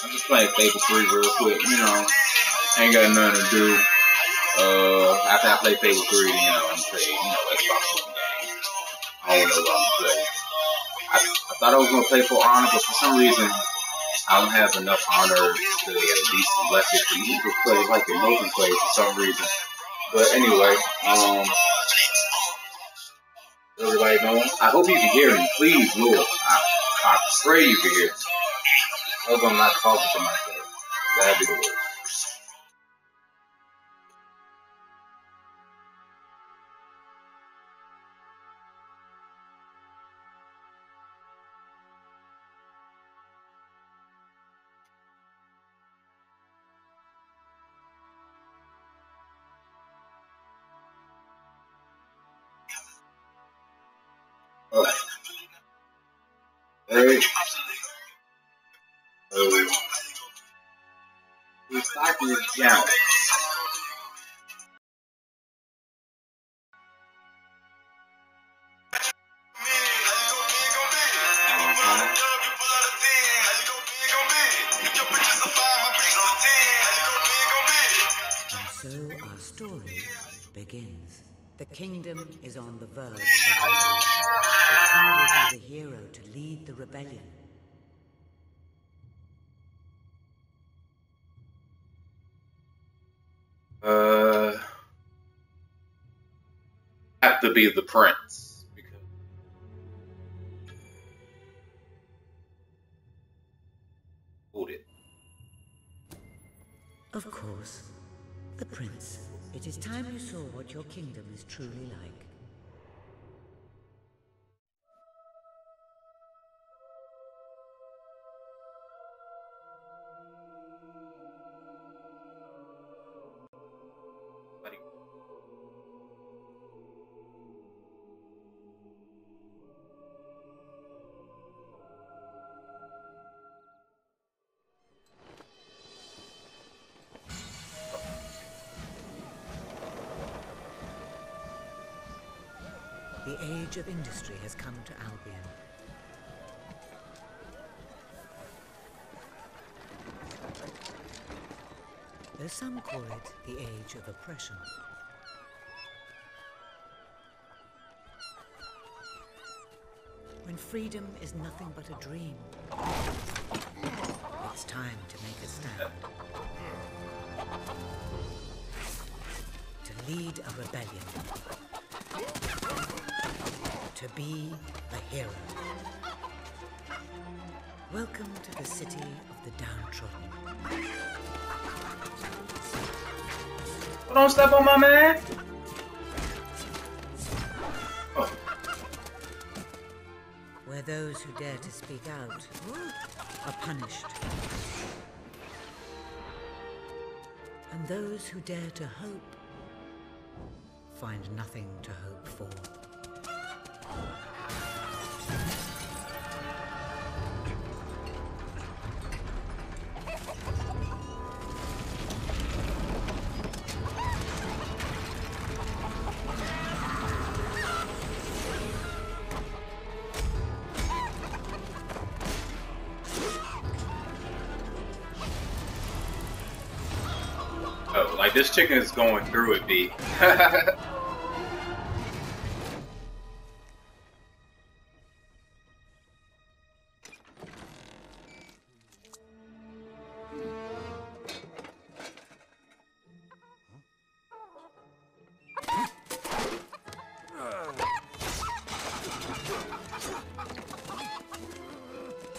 I'm just playing Fable 3 real quick, you know. Ain't got nothing to do. After I play Fable 3, you know, I'm playing, you know, Xbox One game. I don't know what I'm gonna play. I thought I was gonna play For Honor, but for some reason, I don't have enough honor to at least select it for you to play like the multiplayer for some reason. But anyway, everybody doing? I hope you can hear me. Please, Lord. I pray you can hear me. I hope I'm not talking to myself. That'd be the worst. Alright. Hey. We're stocking this down. And so our story begins. The kingdom is on the verge of revolution, but who will be the hero to lead the rebellion? Have to be the prince. Because hold it. Of course, the prince. It is time you saw what your kingdom is truly like. The age of industry has come to Albion. Though some call it the age of oppression. When freedom is nothing but a dream, it's time to make a stand. To lead a rebellion. To be a hero. Welcome to the city of the downtrodden. Don't step on my man. Oh. Where those who dare to speak out are punished. And those who dare to hope find nothing to hope for. Oh, like this chicken is going through it, B.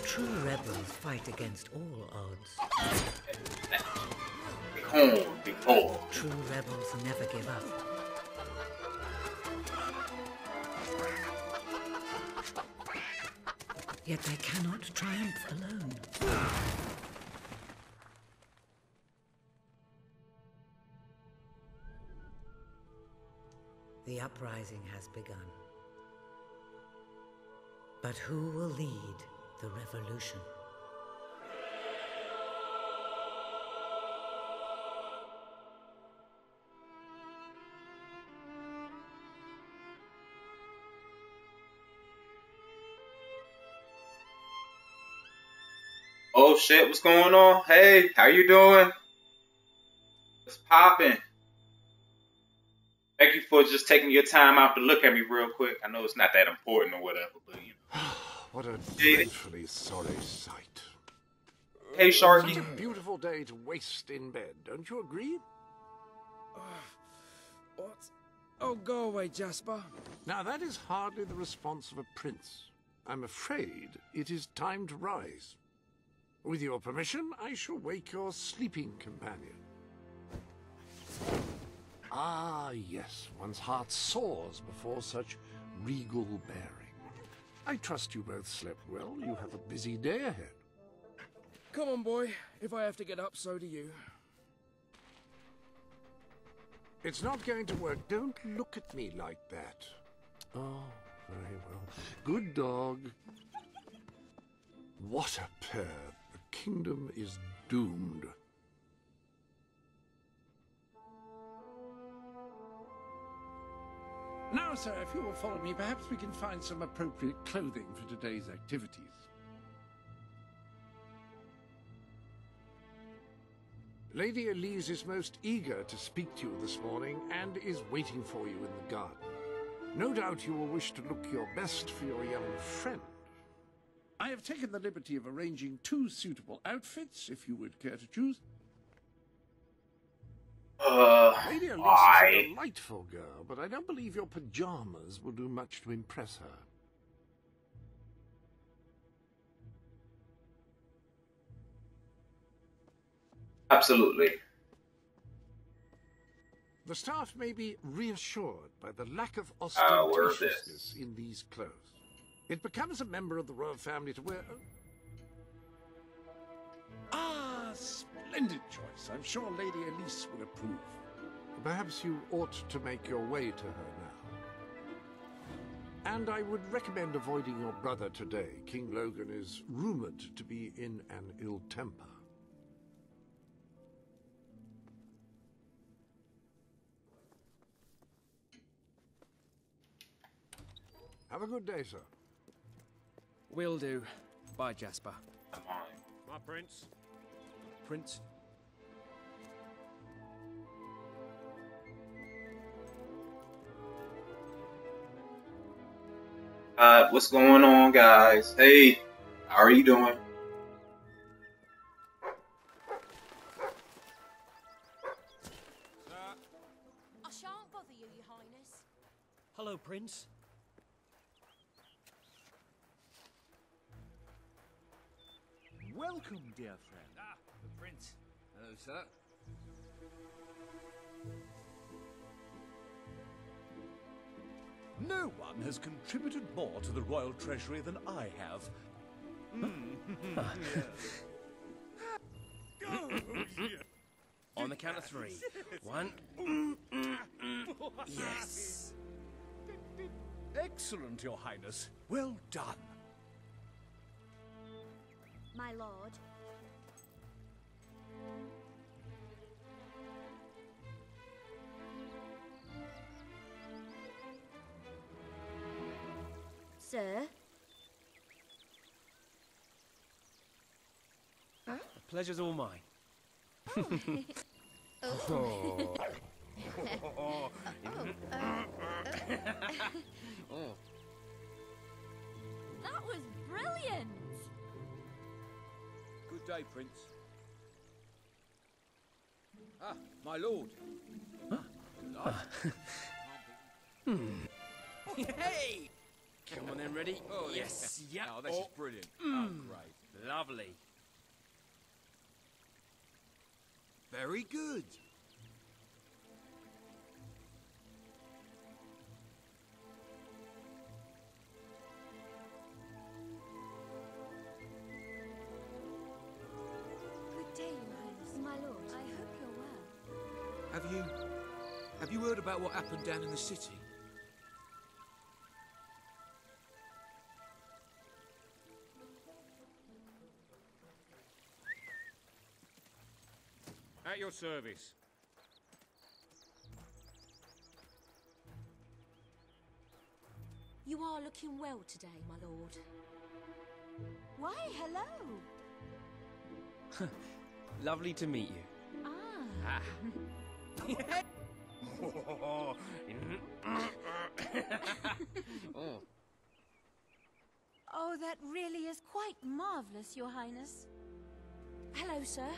True rebels fight against all odds. Behold. True rebels never give up. Yet they cannot triumph alone. The uprising has begun. But who will lead the revolution? Oh Oh shit, what's going on? Hey, how you doing? What's popping? Thank you for just taking your time out to look at me real quick. I know it's not that important or whatever, but you know. What a dreadfully sorry sight. Hey, Sharky. Such a beautiful day to waste in bed, don't you agree? What? Oh, go away, Jasper. Now, that is hardly the response of a prince. I'm afraid it is time to rise. With your permission, I shall wake your sleeping companion. Ah, yes, one's heart soars before such regal bearing. I trust you both slept well. You have a busy day ahead. Come on, boy. If I have to get up, so do you. It's not going to work. Don't look at me like that. Oh, very well. Good dog. What a pair. The kingdom is doomed. Now, sir, if you will follow me, perhaps we can find some appropriate clothing for today's activities. Lady Elise is most eager to speak to you this morning and is waiting for you in the garden. No doubt you will wish to look your best for your young friend. I have taken the liberty of arranging 2 suitable outfits, if you would care to choose. Lady Elise is a delightful girl, but I don't believe your pajamas will do much to impress her. Absolutely. The staff may be reassured by the lack of word ostentatiousness in these clothes. It becomes a member of the royal family to wear... Ah, splendid choice. I'm sure Lady Elise will approve. Perhaps you ought to make your way to her now. And I would recommend avoiding your brother today. King Logan is rumored to be in an ill temper. Have a good day, sir. Will do. Bye, Jasper. My prince. Prince. What's going on, guys? Hey, how are you doing? I shan't bother you, Your Highness. Hello, Prince. Welcome, dear friend. Ah, the prince. Hello, sir. No one has contributed more to the royal treasury than I have. On the count of 3. 1. Yes. Excellent, Your Highness. Well done. My lord. Sir? The pleasure's all mine. That was brilliant! Good day, Prince. Ah, my lord. Hey! Come on then, ready? Oh, yes, yeah. Oh, this is brilliant. Oh, great. Lovely. Very good. Good day, Your Highness. My lord. I hope you're well. Have you heard about what happened down in the city? At your service. You are looking well today, my lord. Why, hello. Lovely to meet you. Ah. Oh. Oh, that really is quite marvellous, Your Highness. Hello, sir.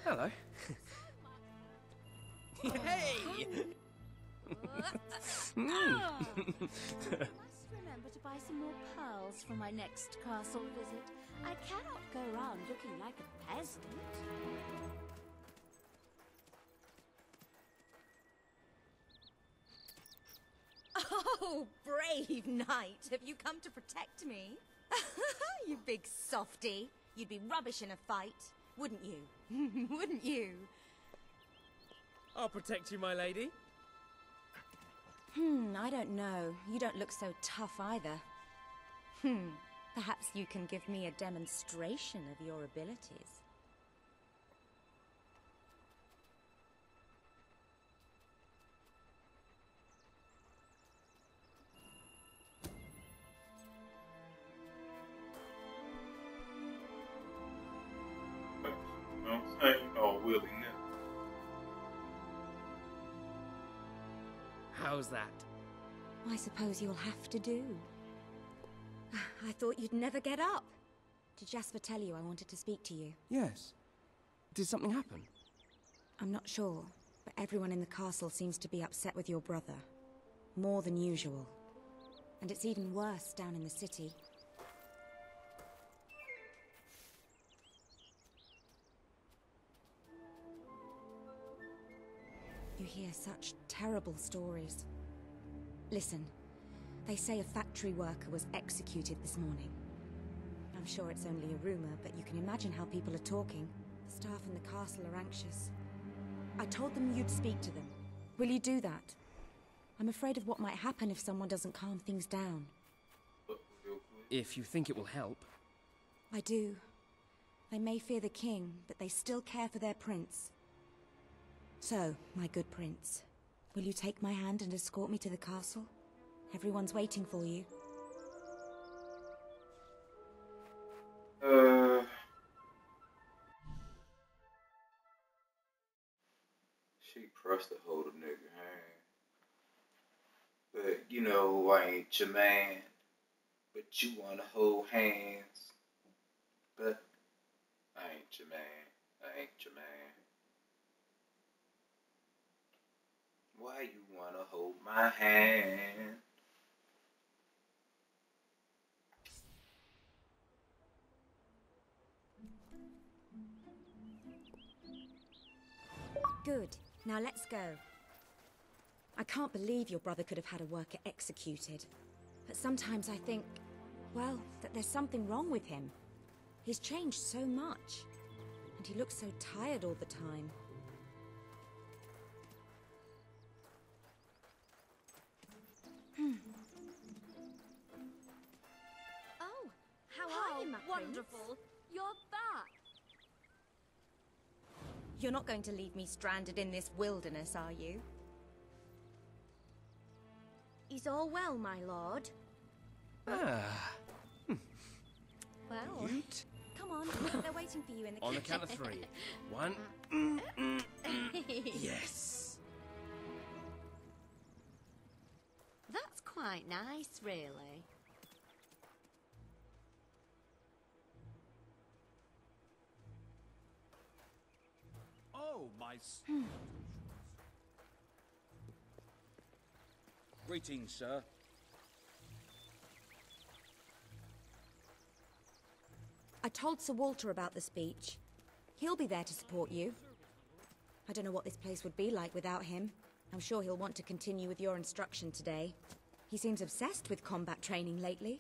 Hello. Hey! I must remember to buy some more pearls for my next castle visit. I cannot go around looking like a peasant. Oh, brave knight. Have you come to protect me? You big softy. You'd be rubbish in a fight, wouldn't you? Wouldn't you? I'll protect you, my lady. I don't know. You don't look so tough either. Perhaps you can give me a demonstration of your abilities. You know what I'm saying? All willy nilly. How's that? I suppose you'll have to do. I thought you'd never get up. Did Jasper tell you I wanted to speak to you? Yes. Did something happen? I'm not sure, but everyone in the castle seems to be upset with your brother. More than usual. And it's even worse down in the city. You hear such terrible stories. Listen, they say a factory worker was executed this morning. I'm sure it's only a rumor, but you can imagine how people are talking. The staff in the castle are anxious. I told them you'd speak to them. Will you do that? I'm afraid of what might happen if someone doesn't calm things down. If you think it will help. I do. They may fear the king, but they still care for their prince. So, my good prince, will you take my hand and escort me to the castle? Everyone's waiting for you. She pressed to hold a nigga hand. But, you know, I ain't your man. But you wanna hold hands. But I ain't your man. I ain't your man. Why you wanna hold my hand? Good. Now let's go. I can't believe your brother could have had a worker executed. But sometimes I think, well, that there's something wrong with him. He's changed so much. And he looks so tired all the time. Oh, how are you, my wonderful. Prince? You're back. You're not going to leave me stranded in this wilderness, are you? Is all well, my lord? Ah. Well, come on. They're waiting for you in the On the kitchen. count of 3. 1. Yes. That's quite nice, really. Oh, my... Greetings, sir. I told Sir Walter about the speech. He'll be there to support you. I don't know what this place would be like without him. I'm sure he'll want to continue with your instruction today. He seems obsessed with combat training lately.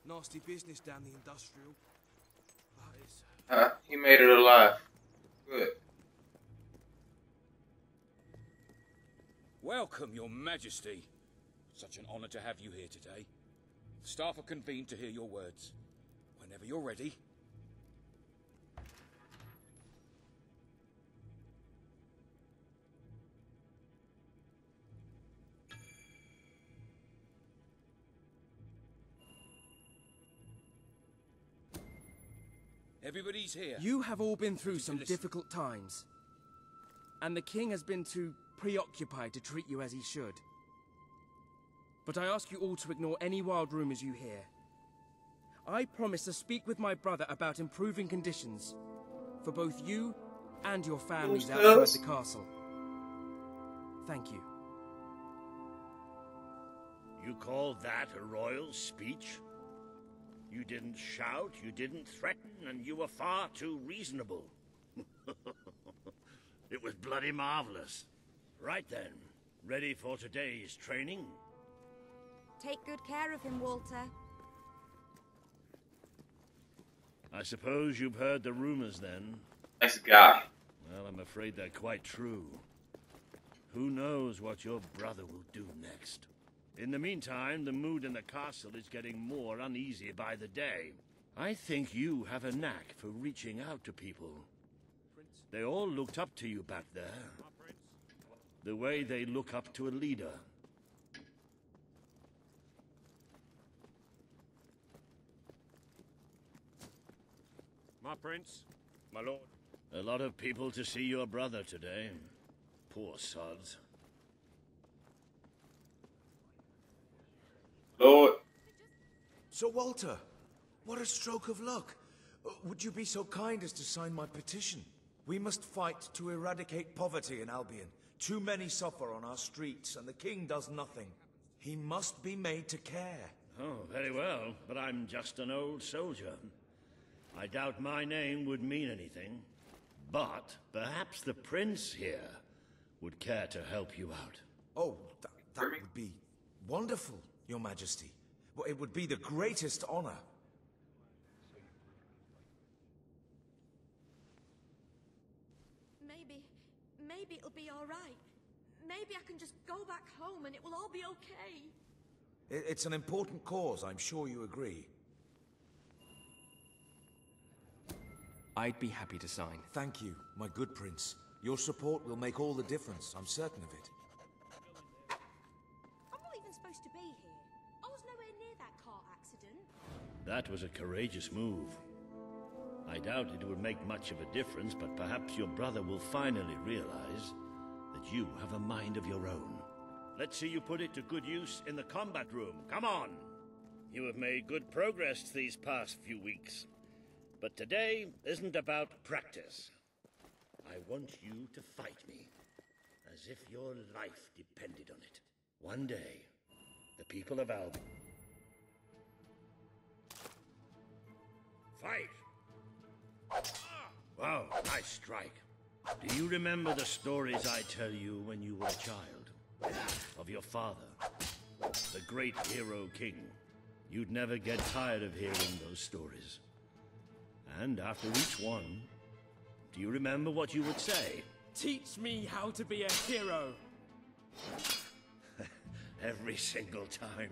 Nasty business down the industrial. That is... He made it alive. Good. Welcome, Your Majesty. Such an honor to have you here today. The staff are convened to hear your words. Whenever you're ready. Everybody's here. You have all been through some difficult times. And the king has been too preoccupied to treat you as he should. But I ask you all to ignore any wild rumors you hear. I promise to speak with my brother about improving conditions for both you and your families outside the castle. Thank you. You call that a royal speech? You didn't shout, you didn't threaten, and you were far too reasonable. It was bloody marvelous. Right then, ready for today's training? Take good care of him, Walter. I suppose you've heard the rumors then? Nice guy. Well, I'm afraid they're quite true. Who knows what your brother will do next? In the meantime, the mood in the castle is getting more uneasy by the day. I think you have a knack for reaching out to people. They all looked up to you back there. The way they look up to a leader. My prince. My lord. A lot of people to see your brother today. Poor sods. Lord. So, Walter, what a stroke of luck. Would you be so kind as to sign my petition? We must fight to eradicate poverty in Albion. Too many suffer on our streets, and the king does nothing. He must be made to care. Oh, very well, but I'm just an old soldier. I doubt my name would mean anything. But perhaps the prince here would care to help you out. Oh, that would be wonderful, Your Majesty. Well, it would be the greatest honor. Maybe it'll be all right. Maybe I can just go back home and it will all be okay. It's an important cause, I'm sure you agree. I'd be happy to sign. Thank you, my good prince. Your support will make all the difference, I'm certain of it. I'm not even supposed to be here. I was nowhere near that car accident. That was a courageous move. I doubt it would make much of a difference, but perhaps your brother will finally realize that you have a mind of your own. Let's see you put it to good use in the combat room. Come on! You have made good progress these past few weeks. But today isn't about practice. I want you to fight me, as if your life depended on it. One day, the people of Albion... Fight! Wow, nice strike. Do you remember the stories I tell you when you were a child? Of your father, the great hero king. You'd never get tired of hearing those stories. And after each one, do you remember what you would say? Teach me how to be a hero! Every single time.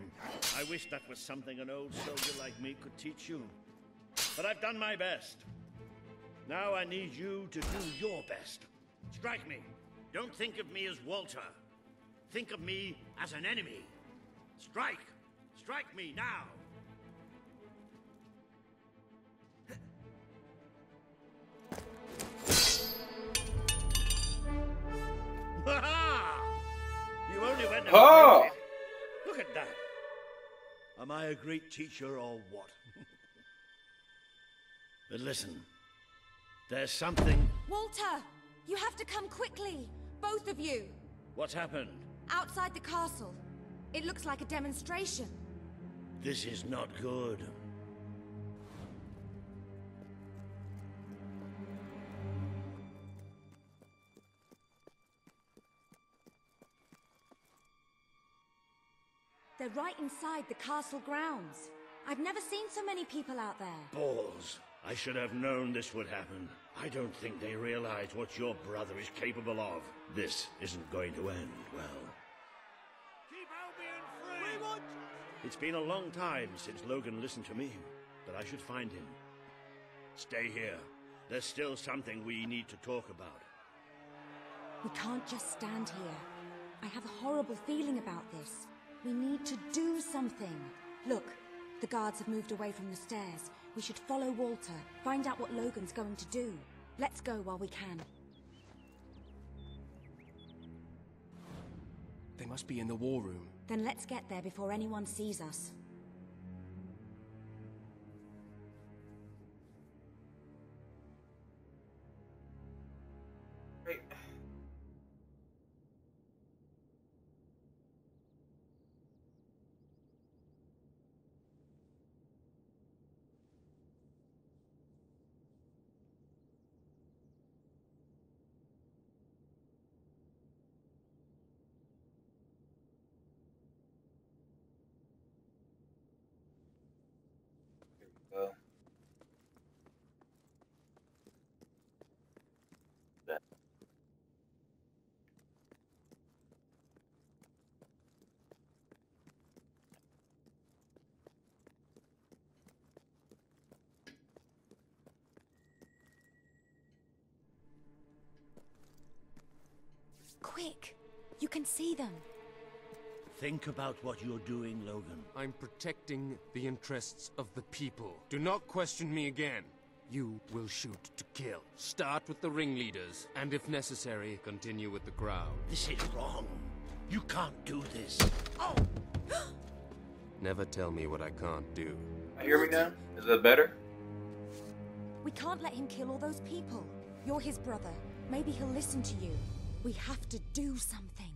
I wish that was something an old soldier like me could teach you. But I've done my best. Now I need you to do your best. Strike me. Don't think of me as Walter. Think of me as an enemy. Strike! Strike me now! Ha-ha! You only went and Oh! Look at that. Am I a great teacher or what? But listen, there's something... Walter! You have to come quickly! Both of you! What's happened? Outside the castle. It looks like a demonstration. This is not good. They're right inside the castle grounds. I've never seen so many people out there. Balls. I should have known this would happen. I don't think they realize what your brother is capable of. This isn't going to end well. Keep Albion free! We want... It's been a long time since Logan listened to me, but I should find him. Stay here. There's still something we need to talk about. We can't just stand here. I have a horrible feeling about this. We need to do something. Look, the guards have moved away from the stairs. We should follow Walter, find out what Logan's going to do. Let's go while we can. They must be in the war room. Then let's get there before anyone sees us. Quick! You can see them. Think about what you're doing, Logan. I'm protecting the interests of the people. Do not question me again. You will shoot to kill. Start with the ringleaders, and if necessary, continue with the crowd. This is wrong. You can't do this. Oh! Never tell me what I can't do. Hear me now? Is that better? We can't let him kill all those people. You're his brother. Maybe he'll listen to you. We have to do something.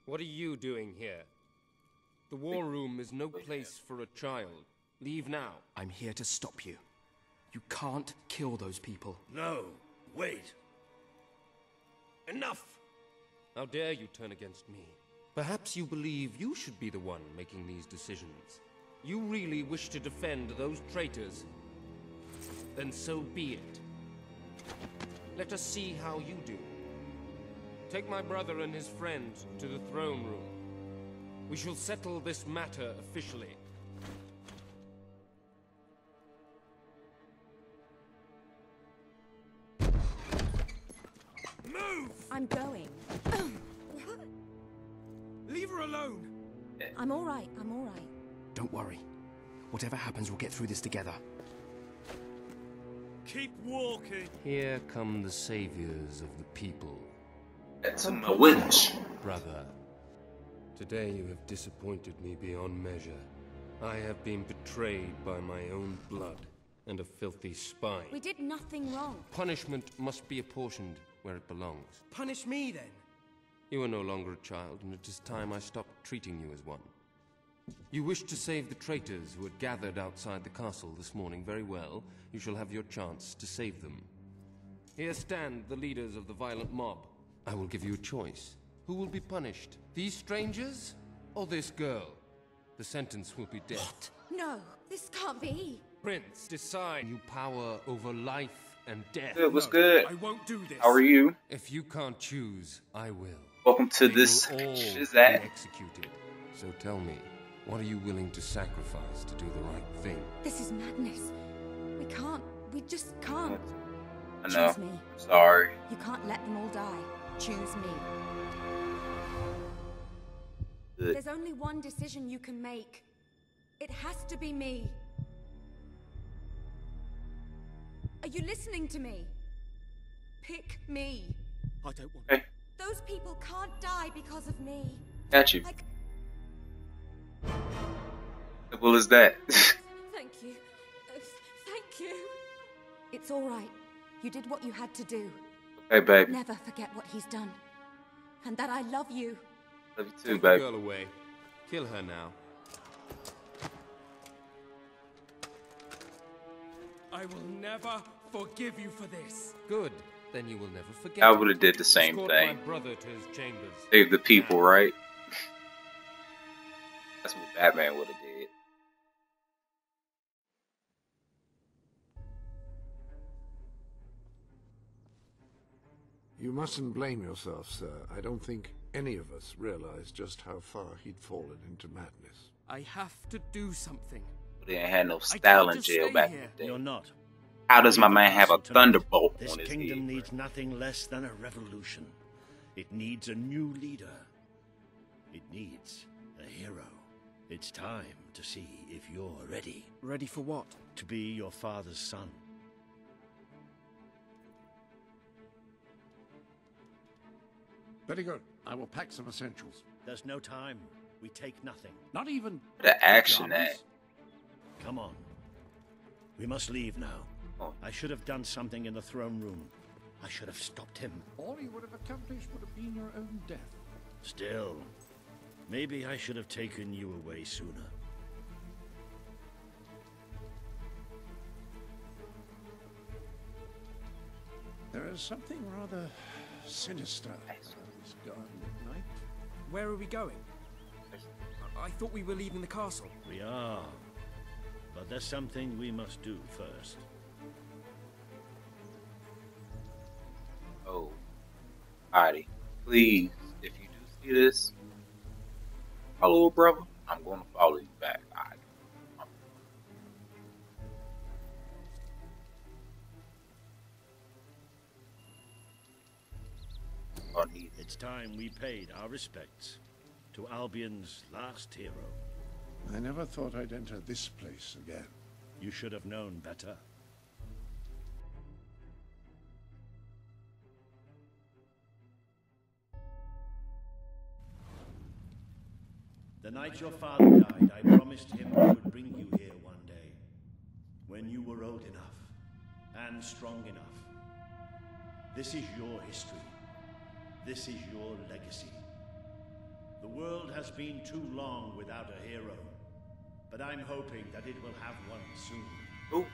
What are you doing here? The war room is no place for a child. Leave now. I'm here to stop you. You can't kill those people. No, wait. Enough! How dare you turn against me? Perhaps you believe you should be the one making these decisions. You really wish to defend those traitors? Then so be it. Let us see how you do. Take my brother and his friends to the throne room. We shall settle this matter officially. Move! I'm going. Leave her alone! I'm all right. I'm all right. Don't worry. Whatever happens, we'll get through this together. Keep walking. Here come the saviors of the people. That's my witness. Brother, today you have disappointed me beyond measure. I have been betrayed by my own blood and a filthy spine. We did nothing wrong. Punishment must be apportioned where it belongs. Punish me, then. You are no longer a child, and it is time I stopped treating you as one. You wish to save the traitors who had gathered outside the castle this morning. Very well. You shall have your chance to save them. Here stand the leaders of the violent mob. I will give you a choice. Who will be punished? These strangers or this girl? The sentence will be death. What? No, this can't be. Prince, decide. You power over life and death. Good, what's good? I won't do this. How are you? If you can't choose, I will. Welcome to They this. will all Is that? be executed. So tell me, what are you willing to sacrifice to do the right thing? This is madness. We can't. We just can't. I know. Choose me. Sorry. You can't let them all die. Choose me. Good. There's only one decision you can make. It has to be me. Are you listening to me? Pick me. I don't want. Hey, Those people can't die because of me. got you. Like, Simple as that. thank you. Thank you. It's all right. You did what you had to do. Hey, baby. Never forget what he's done. And that I love you. Love you too, Take the baby. girl away. Kill her now. I will never forgive you for this. Good. Then you will never forget. I would have did the same Escort thing. my brother to his chambers. Save the people, right? That's what Batman would have did. You mustn't blame yourself, sir. I don't think any of us realized just how far he'd fallen into madness. I have to do something. But they ain't had no I style can't in just jail stay back in here. the day. You're not. How does my man have a thunderbolt This on his kingdom head? needs nothing less than a revolution. It needs a new leader. It needs a hero. It's time to see if you're ready. Ready for what? To be your father's son. Very good. I will pack some essentials. There's no time. We take nothing. Not even The action pajamas? at. Come on. We must leave now. Oh. I should have done something in the throne room. I should have stopped him. All you would have accomplished would have been your own death. Still, maybe I should have taken you away sooner. There is something rather sinister about this garden at night. Where are we going? I thought we were leaving the castle. We are. But there's something we must do first. Oh. Alrighty. Please, if you do see this, follow, brother. I'm going to follow you back. It's time we paid our respects to Albion's last hero. I never thought I'd enter this place again. You should have known better. The night your father died, I promised him I would bring you here one day, when you were old enough and strong enough. This is your history. This is your legacy. The world has been too long without a hero, but I'm hoping that it will have one soon. Oh.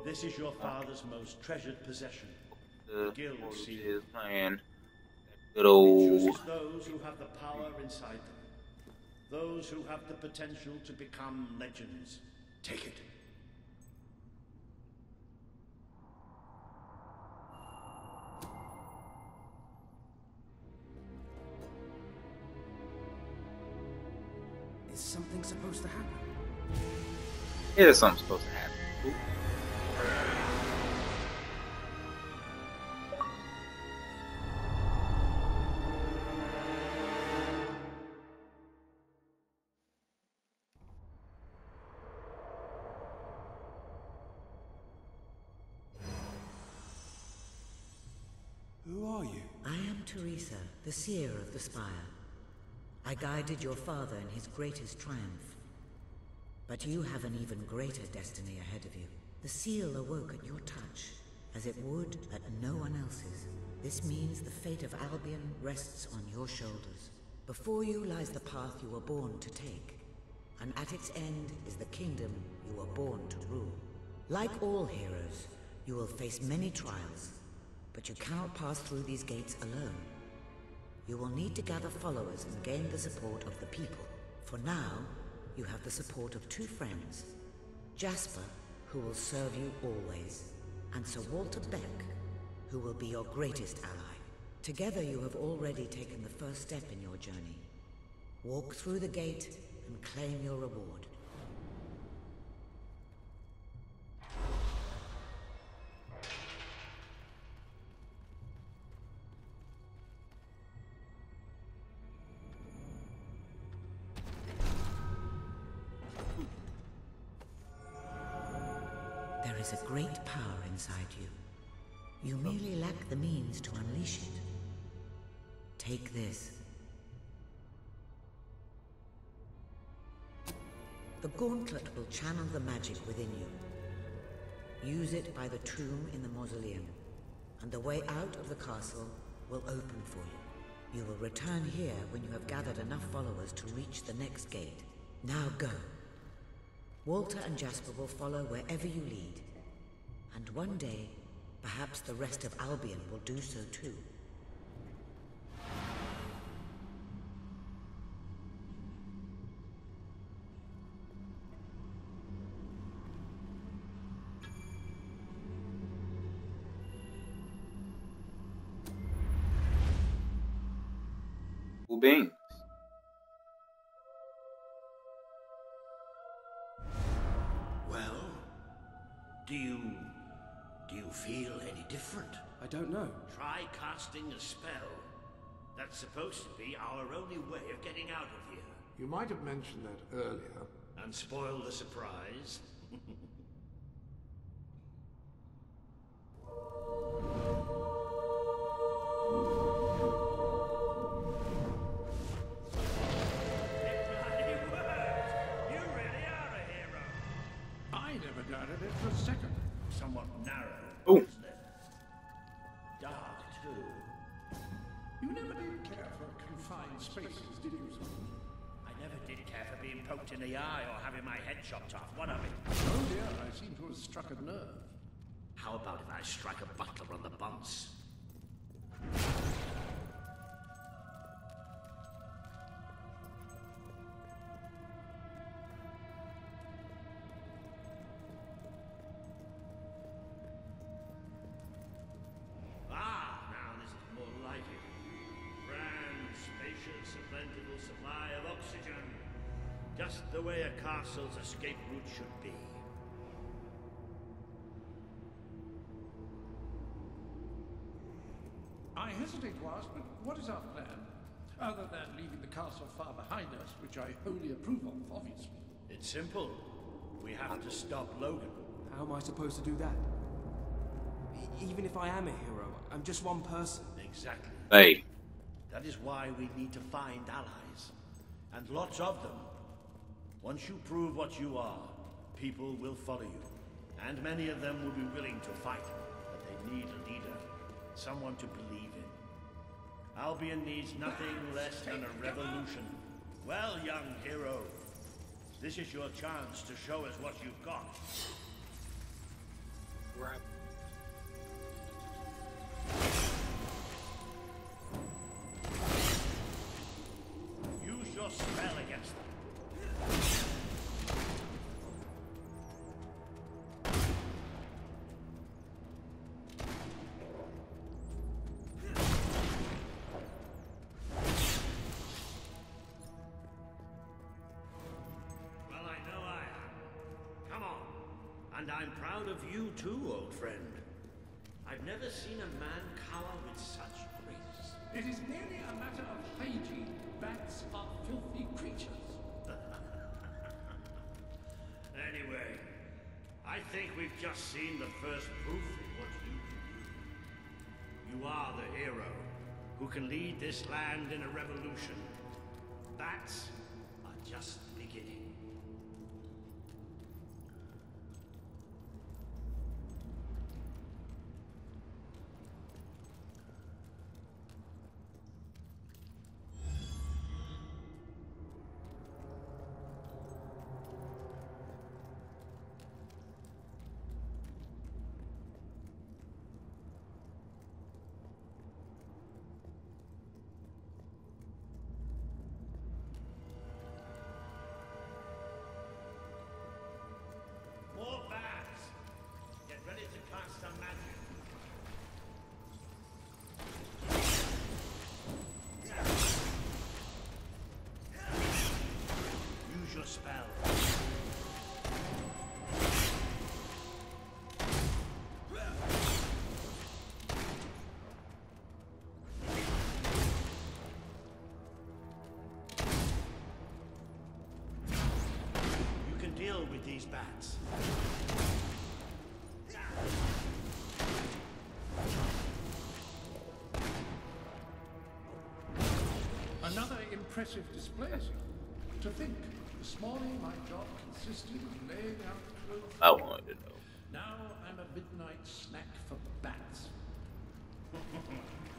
This is your father's most treasured possession. The guild seal. Playing good It old. chooses those who have the power inside them. Those who have the potential to become legends. Take it. Is something supposed to happen? Here's something supposed to happen. Ooh. Who are you? I am Teresa, the seer of the spire. I guided your father in his greatest triumph. But you have an even greater destiny ahead of you. The seal awoke at your touch, as it would at no one else's. This means the fate of Albion rests on your shoulders. Before you lies the path you were born to take, and at its end is the kingdom you were born to rule. Like all heroes, you will face many trials, but you cannot pass through these gates alone. You will need to gather followers and gain the support of the people. For now, you have the support of two friends. Jasper, who will serve you always, and Sir Walter Beck, who will be your greatest ally. Together you have already taken the first step in your journey. Walk through the gate and claim your reward. There is a great power inside you. You merely lack the means to unleash it. Take this. The gauntlet will channel the magic within you. Use it by the tomb in the mausoleum, and the way out of the castle will open for you. You will return here when you have gathered enough followers to reach the next gate. Now go, Walter and Jasper will follow wherever you lead. And one day, perhaps the rest of Albion will do so too. Beings. Well, do you feel any different? I don't know. Try casting a spell. That's supposed to be our only way of getting out of here. You might have mentioned that earlier. And spoil the surprise. For a second. Somewhat narrow, Oh. isn't it? Dark, too. You never did care for confined spaces, did you, sir? I never did care for being poked in the eye or having my head chopped off. What of it? Oh dear, I seem to have struck a nerve. How about if I strike a butler on the bunce? Just the way a castle's escape route should be. I hesitate to ask, but what is our plan? Other than leaving the castle far behind us, which I wholly approve of, obviously. It's simple. We have to stop Logan. How am I supposed to do that? Even if I am a hero, I'm just one person. Exactly. Hey. That is why we need to find allies. And lots of them. Once you prove what you are, people will follow you. And many of them will be willing to fight. But they need a leader. Someone to believe in. Albion needs nothing less than a revolution. Well, young hero, this is your chance to show us what you've got. Right. Use your spell against them. And I'm proud of you too, old friend. I've never seen a man cower with such grace. It is merely a matter of hygiene. Bats are filthy creatures. Anyway, I think we've just seen the first proof of what you can do. You are the hero who can lead this land in a revolution. Bats are just beginning. Spell. You can deal with these bats. Another impressive display. To think, this morning my job consisted of laying out clothes. I wanted to know. Now I'm a midnight snack for bats.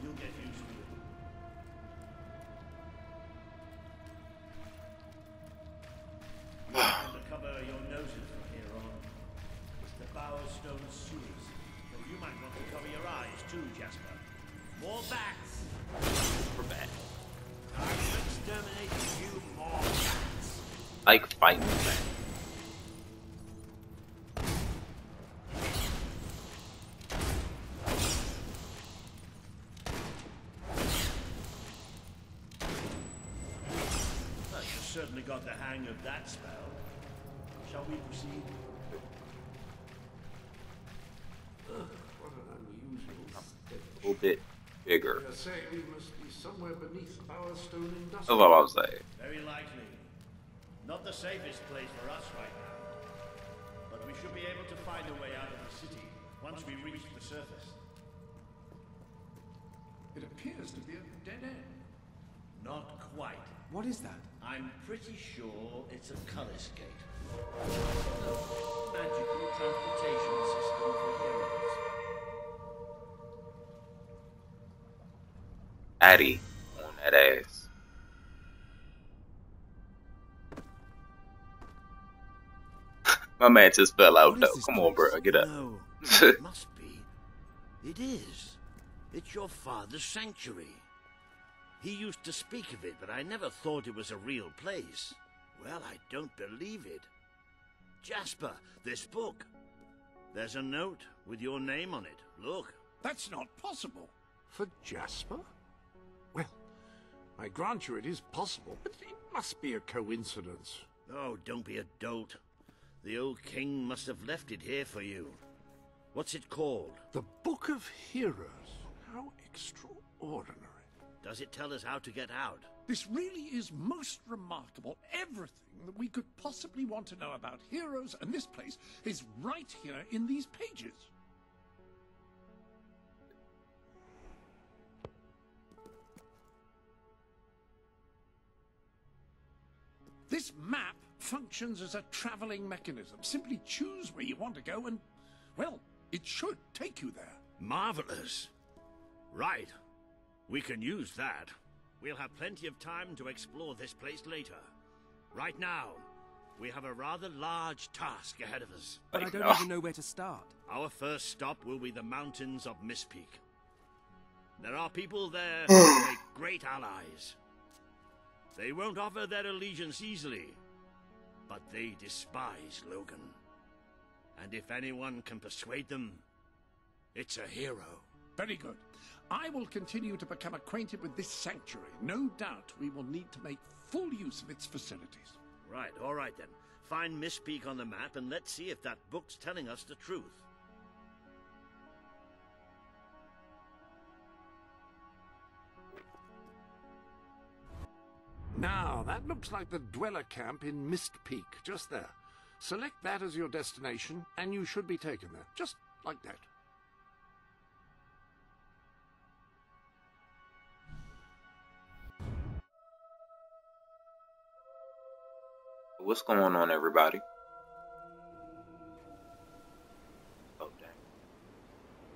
You'll get used to it. You can cover your noses stone sewers, but you might want to cover your eyes too, Jasper. More bats! We're back. Time to exterminate you more bats. Like fighting back. Certainly got the hang of that spell. Shall we proceed? What an unusual stench. A little bit bigger. I say we must be somewhere beneath our stone That's industry. all I was saying. Very likely. Not the safest place for us right now. But we should be able to find a way out of the city once we reach the surface. It appears to be a dead end. Not quite. What is that? I'm pretty sure it's a Cullis gate. Magical transportation system for heroes. Addy on that ass. My man just fell out though. Come on, bro. Get up. No, it must be. It is. It's your father's sanctuary. He used to speak of it, but I never thought it was a real place. Well, I don't believe it. Jasper, this book. There's a note with your name on it. Look. That's not possible. For Jasper? Well, I grant you it is possible, but it must be a coincidence. Oh, don't be a dolt. The old king must have left it here for you. What's it called? The Book of Heroes. How extraordinary. Does it tell us how to get out? This really is most remarkable. Everything that we could possibly want to know about heroes and this place is right here in these pages. This map functions as a traveling mechanism. Simply choose where you want to go and, well, it should take you there. Marvelous. Right. We can use that. We'll have plenty of time to explore this place later. Right now, we have a rather large task ahead of us. But I don't even know where to start. Our first stop will be the mountains of Mistpeak. There are people there who make great allies. They won't offer their allegiance easily, but they despise Logan. And if anyone can persuade them, it's a hero. Very good. I will continue to become acquainted with this sanctuary. No doubt we will need to make full use of its facilities. Right, all right then. Find Mistpeak on the map and let's see if that book's telling us the truth. Now, that looks like the dweller camp in Mistpeak, just there. Select that as your destination, and you should be taken there, just like that. What's going on, everybody? Oh, dang.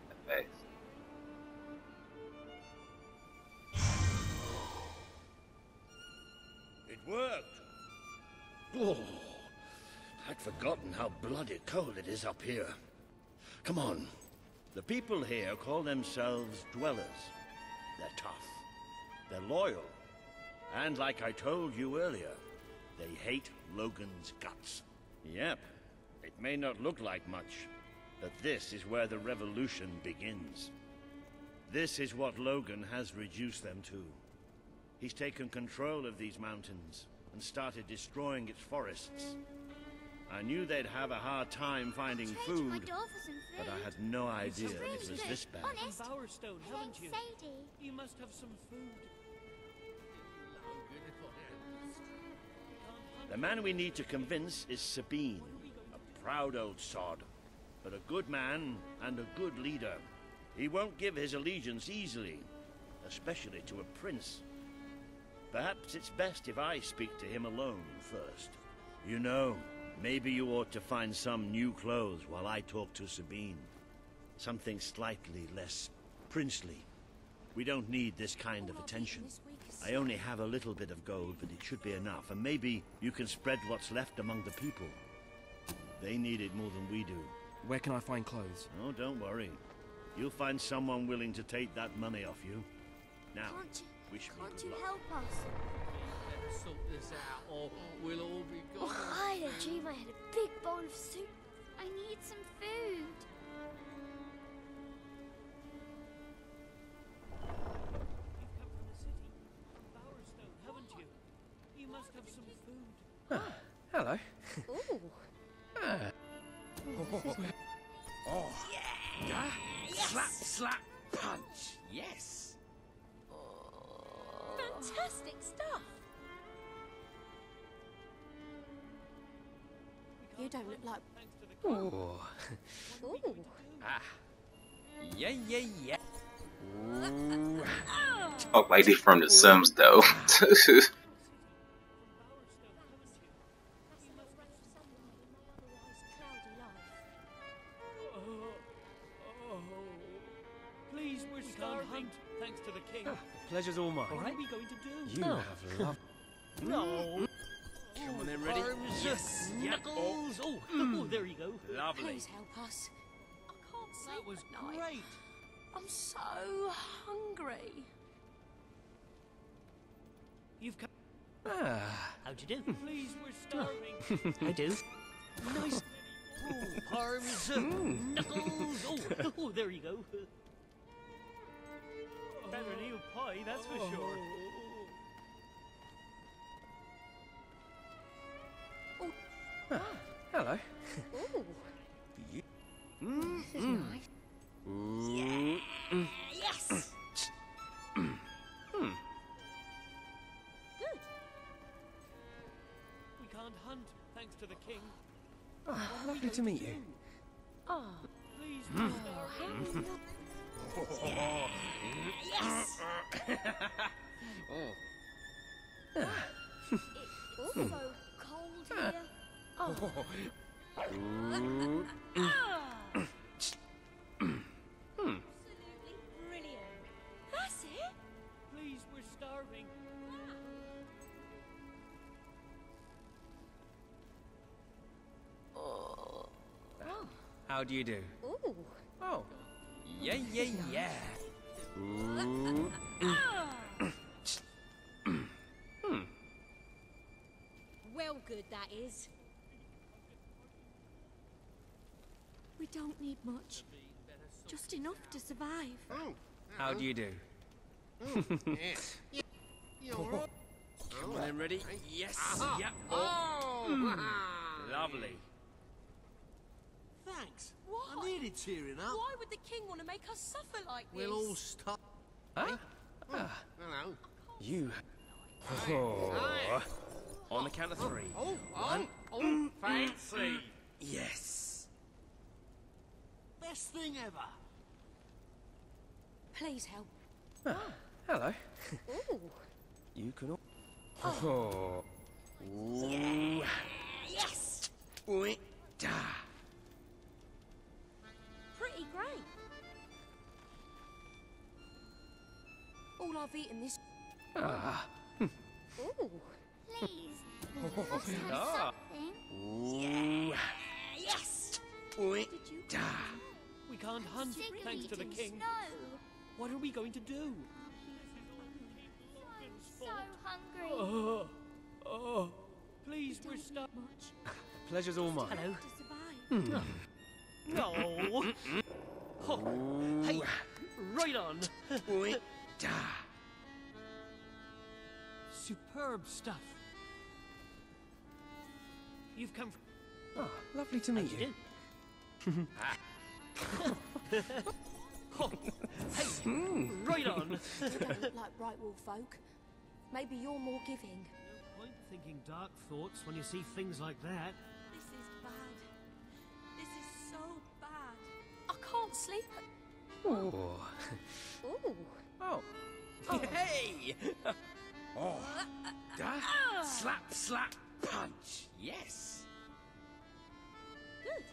That fast. It worked! Oh, I'd forgotten how bloody cold it is up here. Come on. The people here call themselves dwellers. They're tough. They're loyal. And like I told you earlier, they hate Logan's guts. Yep. It may not look like much, but this is where the revolution begins. This is what Logan has reduced them to. He's taken control of these mountains and started destroying its forests. I knew they'd have a hard time finding food, but I had no idea it was this bad. Honest. Bowerstone, haven't you? Sadie. You must have some food. The man we need to convince is Sabine, a proud old sod, but a good man and a good leader. He won't give his allegiance easily, especially to a prince. Perhaps it's best if I speak to him alone first. You know, maybe you ought to find some new clothes while I talk to Sabine. Something slightly less princely. We don't need this kind of attention. I only have a little bit of gold, but it should be enough, and maybe you can spread what's left among the people. They need it more than we do. Where can I find clothes? Oh, don't worry. You'll find someone willing to take that money off you. Now, wish me Can't good you luck. help us? Better sort this out, or we'll all be gone. Oh, I had a dream I had a big bowl of soup. I need some food. You've come from the city, from Bowerstone, haven't you? You must have some food. Ah, hello. Oh, yeah. Slap, slap, punch. Yes. Fantastic stuff. You don't look like... Ooh. Ooh. Ah. Yeah, yeah, yeah. Ooh. Talk like they from The Sims, though. Please, we're starving. Thanks to the king. Pleasure's all mine. What are we going to do? You have love. No. Come on then, ready? Arms, Yes. knuckles. Oh, there you go. Lovely. Please help us. I can't sleep That was at night. great. I'm so hungry. You've come. Ah. How'd you do? Please, we're starving. I do. Nice. Oh, arms, knuckles. Oh, there you go. Better than you pie, that's for sure. Ah, hello. Ooh. This is nice. Ooh. Yes. Good. We can't hunt, thanks to the king. Ah, lovely to meet you. Oh. Please, Oh, yes. Oh. It's so cold here. Oh. Ooh. Absolutely brilliant. That's it. Please, we're starving. Oh. How do you do? Ooh. Oh. Yeah, yeah, yeah. Ooh. Well, good that is. We don't need much. Just enough to survive. How do you do? Come on then, ready? Yes. Yep. Lovely. Thanks. Why? I needed cheering up. Why would the king want to make us suffer like this? We'll all stop. Huh? Ah. Hello. You. Oh. On the count of three. One. Fancy. Yes. Best thing ever. Please help. Ah, hello. Ooh. You can all... Oh. Ooh. Yes. Oi. Da. Pretty great. All I've eaten this. Ah. Ooh. Please. Let's have Ah. something. Ooh. Yes. Oi. Did you? Da. We can't hunt, Sick of thanks to the eating king. snow. What are we going to do? I'm so hungry. Oh. Please, we're stuck. Much Pleasure's all mine. Hello. to survive. No. Oh. Hey, right on. Oi. Da. Superb stuff. You've come from... Oh, lovely to meet you. Oh, hey, right on. You don't look like Brightwall folk. Maybe you're more giving. No point thinking dark thoughts when you see things like that. This is bad. This is so bad. I can't sleep. Oh. Ooh. Oh. Hey! Oh. Da. Slap, slap, punch. Yes. Good.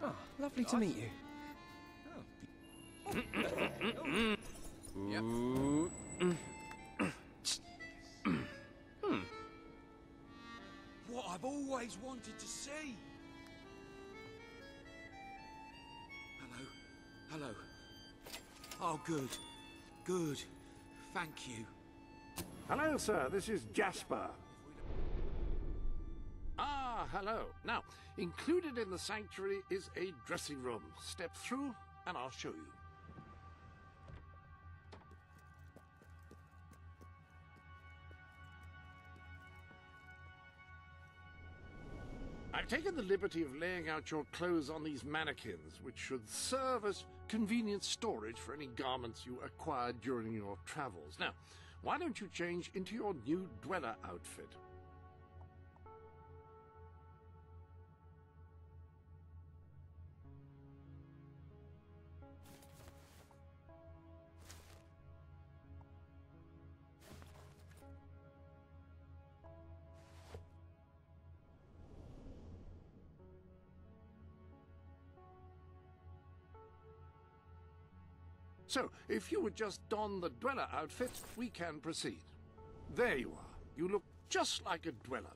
Oh, lovely to meet you. Oh, What I've always wanted to see. Hello. Oh, good. Good. Thank you. Hello, sir. This is Jasper. Ah, hello. Now, included in the sanctuary is a dressing room. Step through, and I'll show you. I've taken the liberty of laying out your clothes on these mannequins, which should serve as convenient storage for any garments you acquired during your travels. Now, why don't you change into your new dweller outfit? So, if you would just don the dweller outfit, we can proceed. There you are. You look just like a dweller.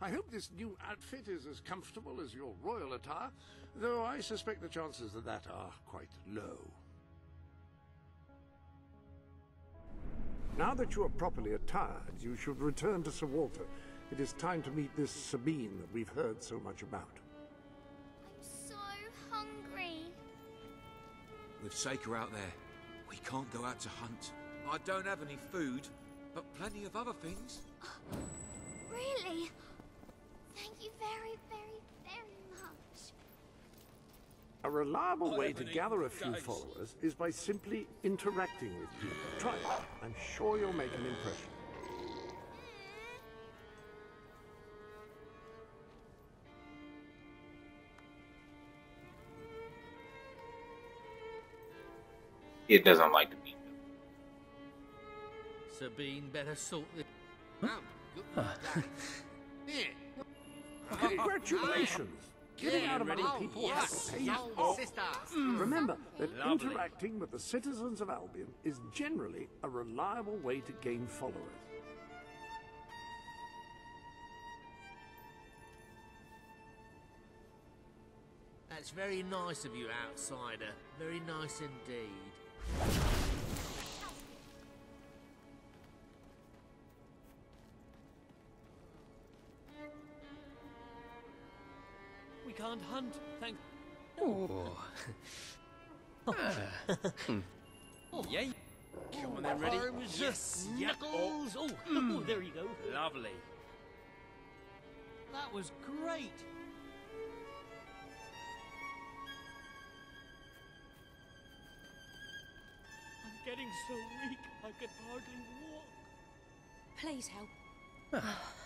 I hope this new outfit is as comfortable as your royal attire, though I suspect the chances of that are quite low. Now that you are properly attired, you should return to Sir Walter. It is time to meet this Sabine that we've heard so much about. I'm so hungry. With Saker out there, we can't go out to hunt. I don't have any food, but plenty of other things. Really? Thank you very, very, very much. A reliable way to gather a few followers is by simply interacting with people. Try it. I'm sure you'll make an impression. It doesn't like to be. Sabine better sort this. Congratulations! Getting out of many people pays off. Remember that interacting with the citizens of Albion is generally a reliable way to gain followers. That's very nice of you, outsider. Very nice indeed. We can't hunt, thank... Oh. Yay. Come on then, ready? Arms, Yes. knuckles. Oh, there you go. Lovely. That was great. I'm getting so weak I can hardly walk. Please help.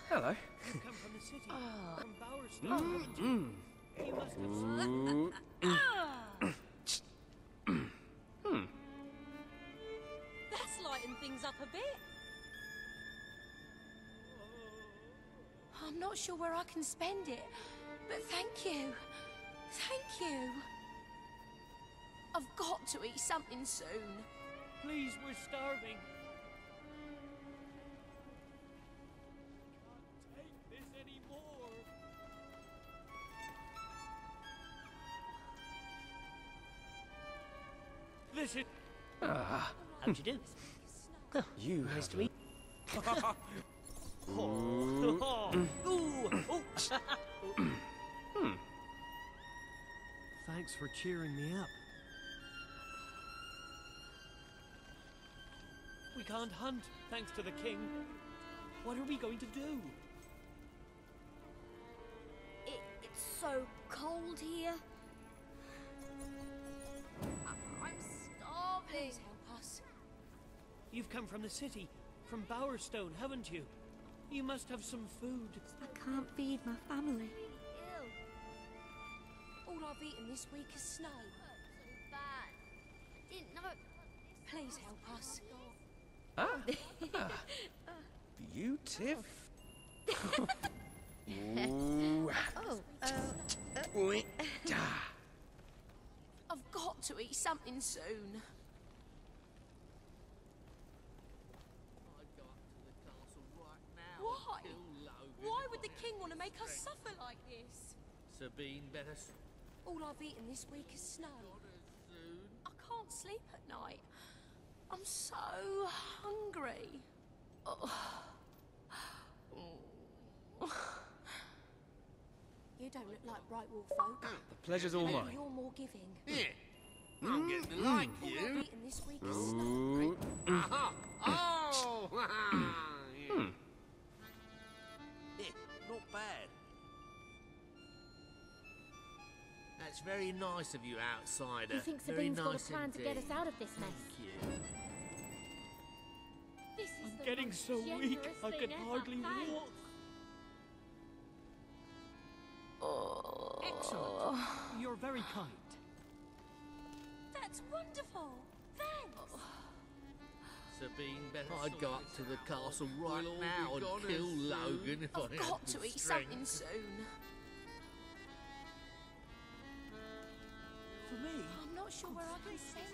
Hello. You come from the city, from Bowerstone, haven't you? You must have That's lightened things up a bit. I'm not sure where I can spend it, but thank you. Thank you. I've got to eat something soon. Please, we're starving. Can't take this anymore. This is... How'd you do? You Nice have to meet Thanks for cheering me up. We can't hunt, thanks to the king. What are we going to do? It's so cold here. I'm starving. Please help us. You've come from the city, from Bowerstone, haven't you? You must have some food. I can't feed my family. All I've eaten this week is snow. So bad. I didn't know. Please help us. Beautiful. I've got to eat something soon. want to make us suffer like this? Sabine better... All I've eaten this week is snow. I can't sleep at night. I'm so hungry. You don't look like Brightwall folk. The pleasure's all mine. You're more giving. Yeah. I'm getting to like All you. I've eaten this week is snow. Aha! Oh! Yeah. Yeah, not bad. That's very nice of you, outsider. You think Very Sabine's got a nice plan to get us indeed. out of this mess? Thank you. This is I'm the getting most so weak, generous I can thing ever. hardly Thanks. walk. Excellent. You're very kind. That's wonderful. Thanks. Sabine better. I'd go up to the castle right now and kill Logan if I I've had got the to eat strength. something soon. For me? I'm not sure where I can send it,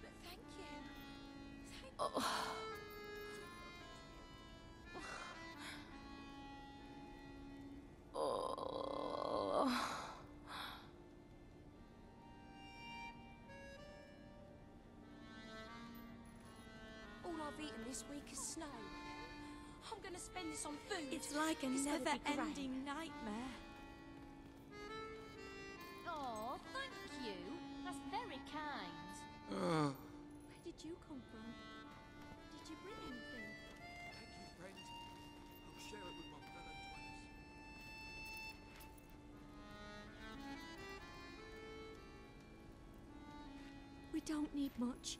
but thank you. All I've eaten this week is snow. I'm gonna spend this on food. It's like a It's gonna be never-ending nightmare. Oh, thank you. That's very kind. Where did you come from? Did you bring anything? Thank you, friend. I'll share it with my fellow dwellers. We don't need much.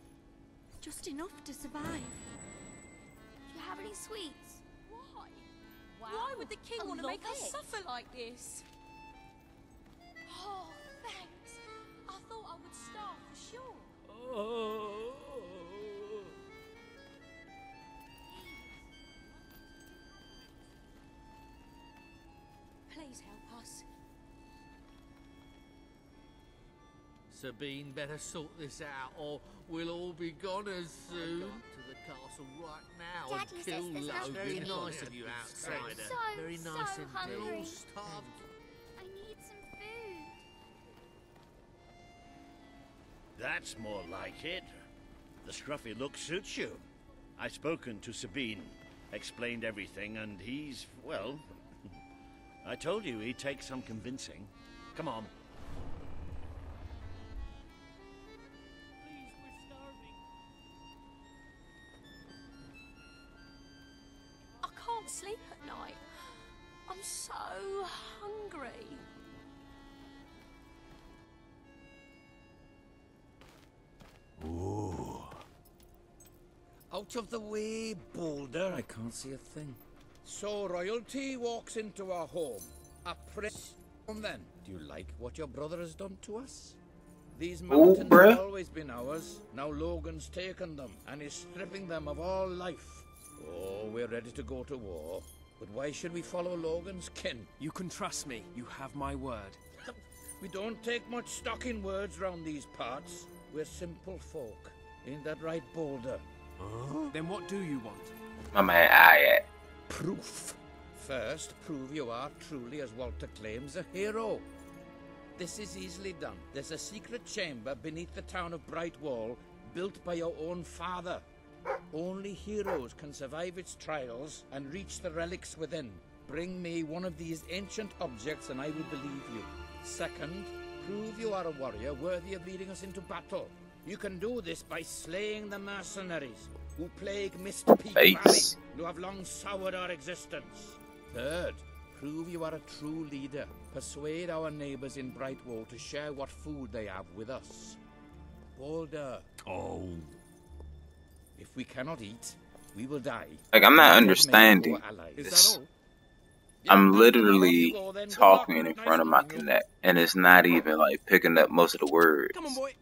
Just enough to survive. Do you have any sweets? Why? Wow. Why would the king I want to love make us it. suffer like this? Oh, thanks. I thought I would starve for sure. Oh. Please help us. Sabine better sort this out, or we'll all be goners soon. To the castle right now Daddy and says kill there's Logan. nothing Very to nice eat. of you, outsider. So, Very so nice indeed. hungry. We're all starved. I need some food. That's more like it. The scruffy look suits you. I've spoken to Sabine, explained everything, and he's, well, I told you he'd take some convincing. Come on. Please, we're starving. I can't sleep at night. I'm so hungry. Ooh. Out of the way, Boulder. I can't see a thing. So royalty walks into our home. A prince. And then, do you like what your brother has done to us? These mountains have always been ours. Now Logan's taken them and is stripping them of all life. Oh, we're ready to go to war. But why should we follow Logan's kin? You can trust me. You have my word. We don't take much stock in words round these parts. We're simple folk. Ain't that right, Boulder? Then what do you want? My man, I Proof. First, prove you are truly, as Walter claims, a hero. This is easily done. There's a secret chamber beneath the town of Brightwall, built by your own father. Only heroes can survive its trials and reach the relics within. Bring me one of these ancient objects and I will believe you. Second, prove you are a warrior worthy of leading us into battle. You can do this by slaying the mercenaries who plague Mist Peak Valley, who have long soured our existence. Third, prove you are a true leader. Persuade our neighbors in Brightwall to share what food they have with us. Boulder. Oh. If we cannot eat, we will die. Like, I'm not understanding this. I'm literally talking in front of my Kinect, and it's not even like picking up most of the words. Come on, boy.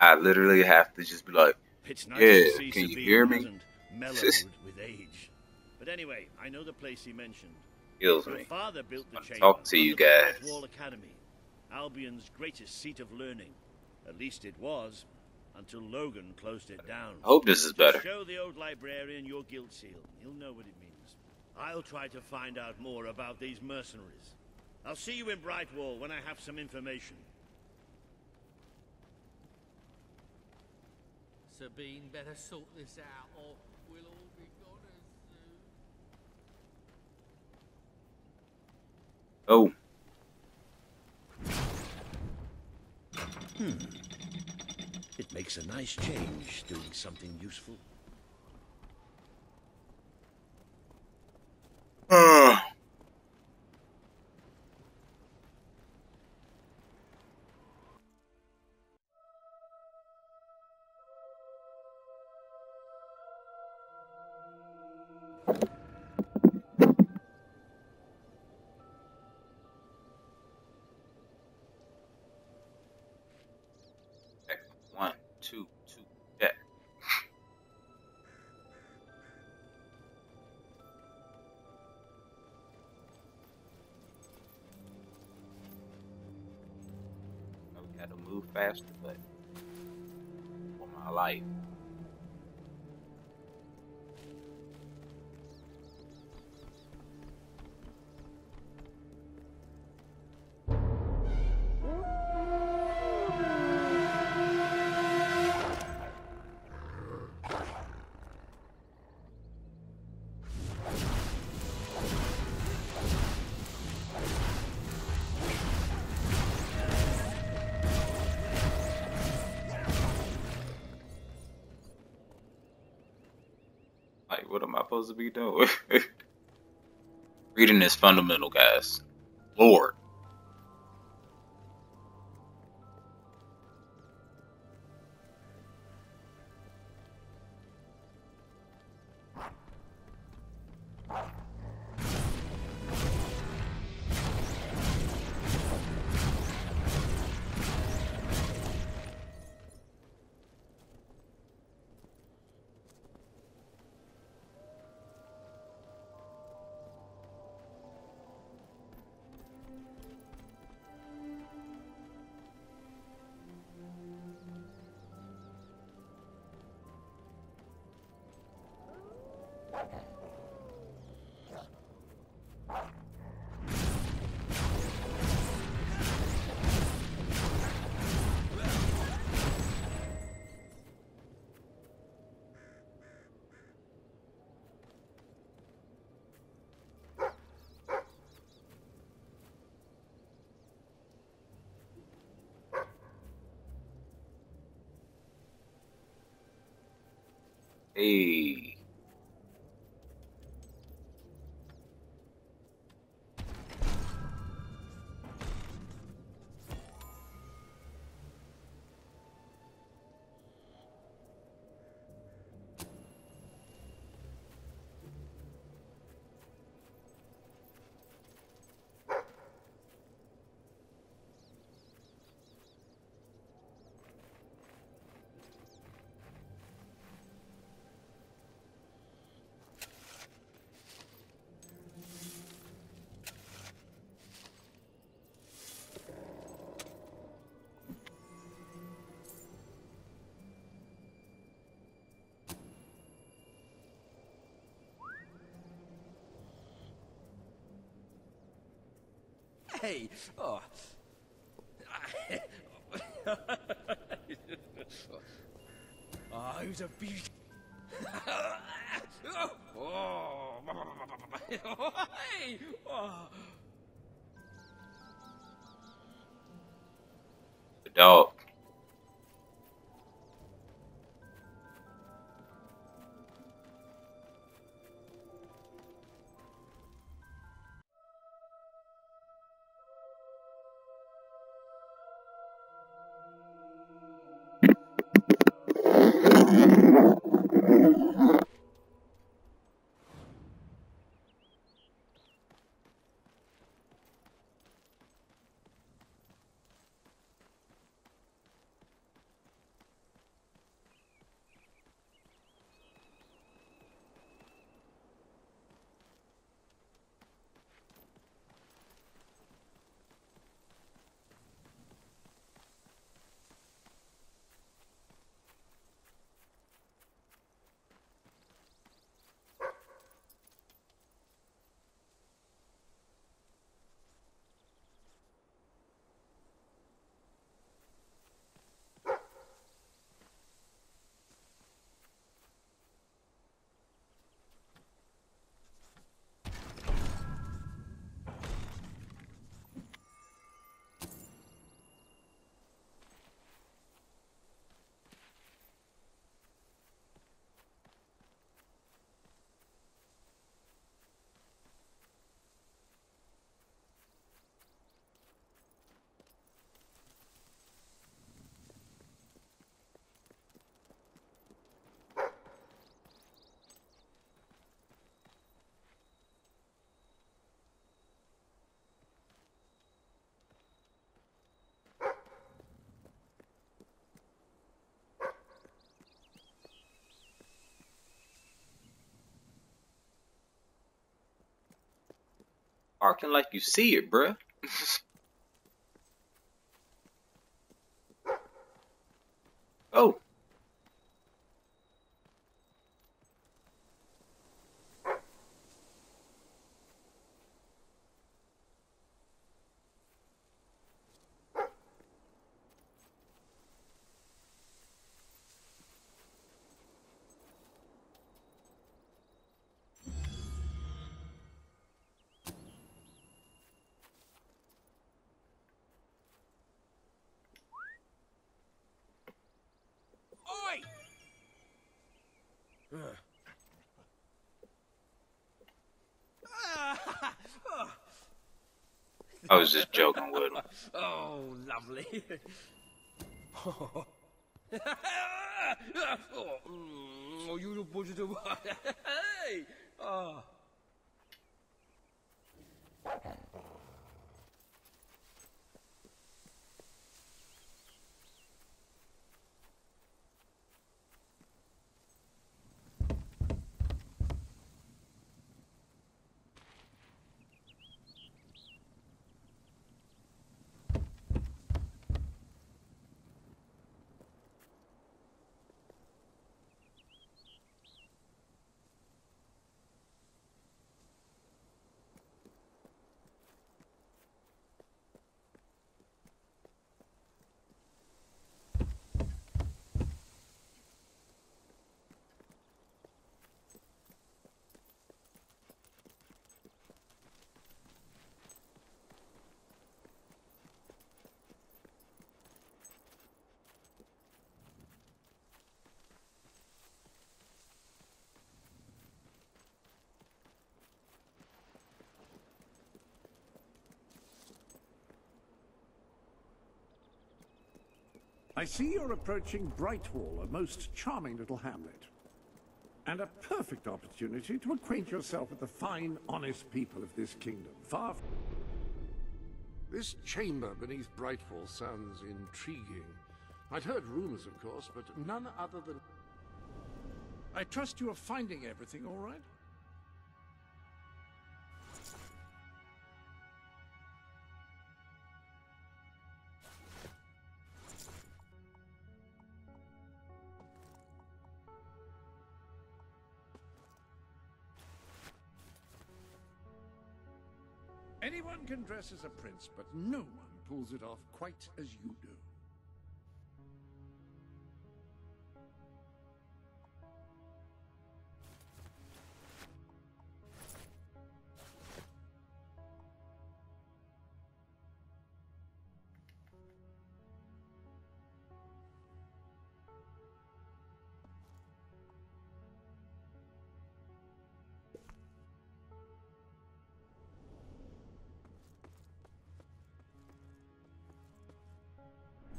I literally have to just be like, It's nice yeah, to see can you Sabine hear me? hasn't mellowed with age. But anyway, I know the place he mentioned. Kills Your me. father built the chamber. Talk to you under the guys. Wall Academy, Albion's greatest seat of learning. At least it was, until Logan closed it down. I hope this is better. Show the old librarian your guild seal. He'll know what it means. I'll try to find out more about these mercenaries. I'll see you in Brightwall when I have some information. Sabine better sort this out, or we'll all be gone as soon. Oh. It makes a nice change doing something useful. One, two, check. I gotta move faster, but for my life. Like, what am I supposed to be doing? Reading is fundamental, guys. Lord. Hey. Hey! Oh. Oh, who's a beast? Oh. Hey! Oh. The dog. Barking like you see it, bruh. Oh. I was just joking with him. Oh, lovely. Oh, you look positive. Hey! Oh. I see you're approaching Brightwall, a most charming little hamlet. And a perfect opportunity to acquaint yourself with the fine, honest people of this kingdom. Far from... This chamber beneath Brightwall sounds intriguing. I'd heard rumors, of course, but none other than... I trust you are finding everything all right? Anyone can dress as a prince, but no one pulls it off quite as you do.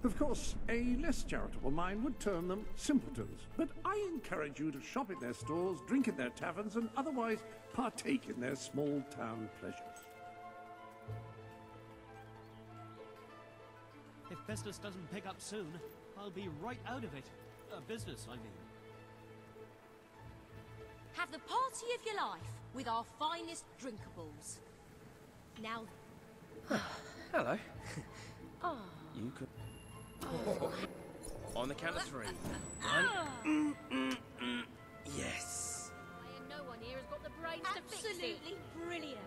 Of course, a less charitable mind would term them simpletons, but I encourage you to shop in their stores, drink in their taverns, and otherwise partake in their small-town pleasures. If business doesn't pick up soon, I'll be right out of it. Business, I mean. Have the party of your life with our finest drinkables. Now... Hello. Oh. You could... On the count of three. One. Yes. No one here has got the brains to fix it. Absolutely brilliant.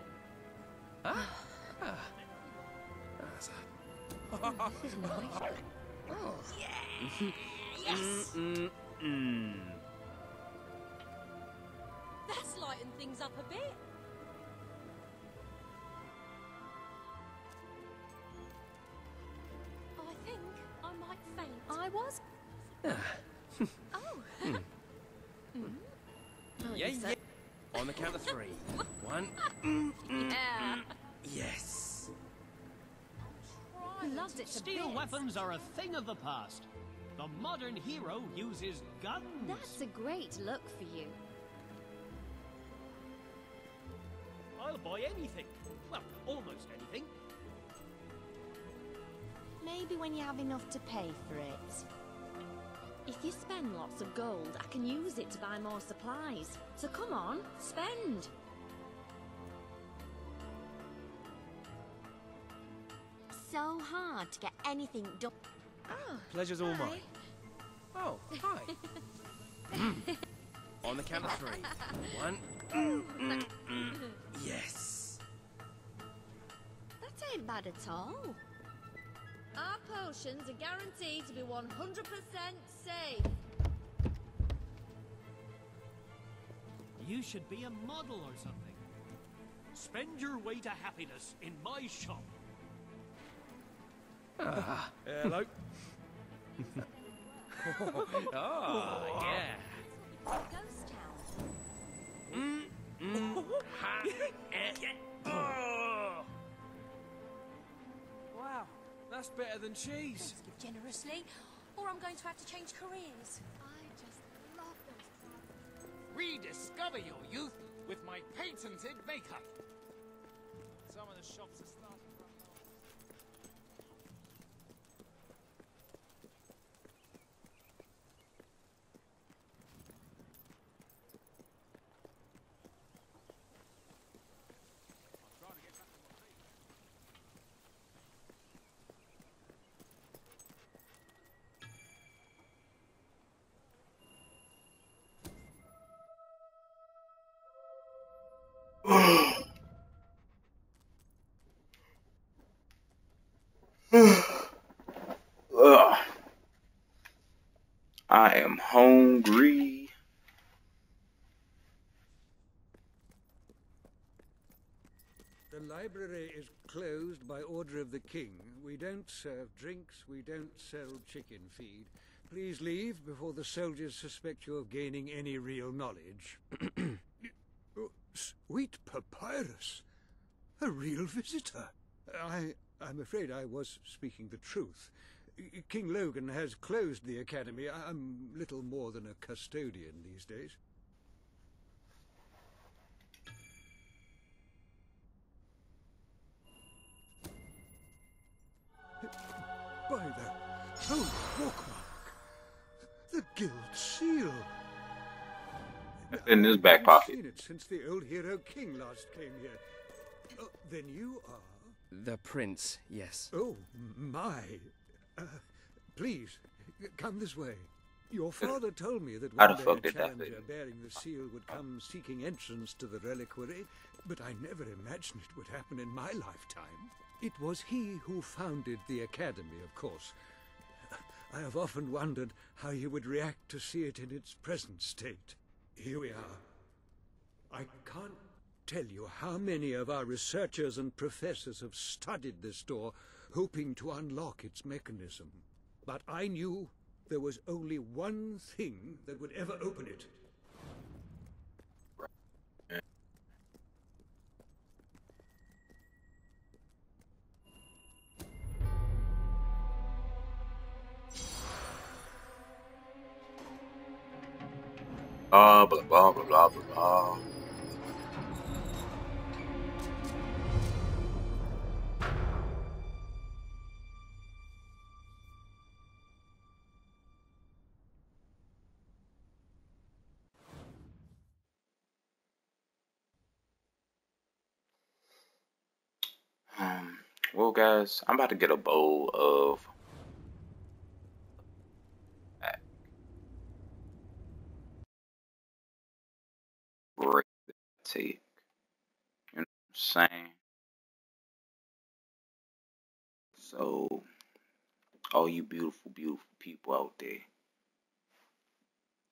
This is nice. Oh. Yeah. Yes. That's lightened things up a bit. I think I might faint. I was. Oh. Yeah. On the count of three. One. Yeah. Yes. Loved it. Steel weapons are a thing of the past. The modern hero uses guns. That's a great look for you. I'll buy anything. Well, almost anything. Maybe when you have enough to pay for it. If you spend lots of gold, I can use it to buy more supplies. So come on, spend. hard to get anything done. Oh, Pleasure's all mine. Oh, hi. On the count of 3. 1. Yes. That ain't bad at all. Our potions are guaranteed to be 100% safe. You should be a model or something. Spend your way to happiness in my shop. Ah. Hello. Oh, yeah. Ghost town. Wow, that's better than cheese. Please give generously, or I'm going to have to change careers. I just love those flowers. Rediscover your youth with my patented makeup. Some of the shops are starting to run low. Ugh. I am hungry. The library is closed by order of the king. We don't serve drinks, we don't sell chicken feed. Please leave before the soldiers suspect you of gaining any real knowledge. Oh, sweet papyrus! A real visitor! I'm afraid I was speaking the truth. King Logan has closed the academy. I'm little more than a custodian these days. By the holy bookmark! The Guild Seal! In his back I've pocket. seen it since the old hero king last came here. Oh, then you are... The prince, yes. Oh, my. Please, come this way. Your father told me that How one the day fuck a did that challenger fit? bearing the seal would come seeking entrance to the reliquary, but I never imagined it would happen in my lifetime. It was he who founded the academy, of course. I have often wondered how he would react to see it in its present state. Here we are. I can't tell you how many of our researchers and professors have studied this door, hoping to unlock its mechanism. But I knew there was only one thing that would ever open it. Blah blah blah blah blah blah blah. Well, guys, I'm about to get a bowl of great tea. You know what I'm saying? So, all you beautiful, beautiful people out there,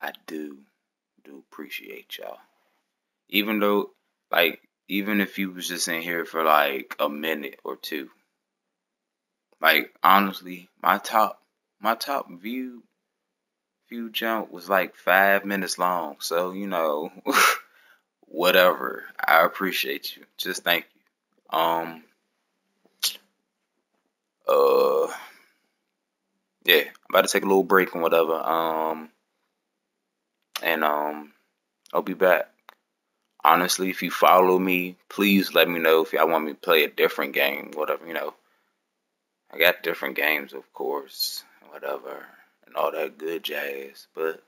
I do appreciate y'all. Even though, like, even if you was just in here for like a minute or two, like, honestly, my top view jump was like 5 minutes long. So, you know, whatever. I appreciate you. Just thank you. Yeah, I'm about to take a little break and whatever. And I'll be back. Honestly, if you follow me, please let me know if y'all want me to play a different game, whatever, you know. I got different games, of course, whatever, and all that good jazz, but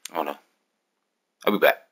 I don't know. I'll be back.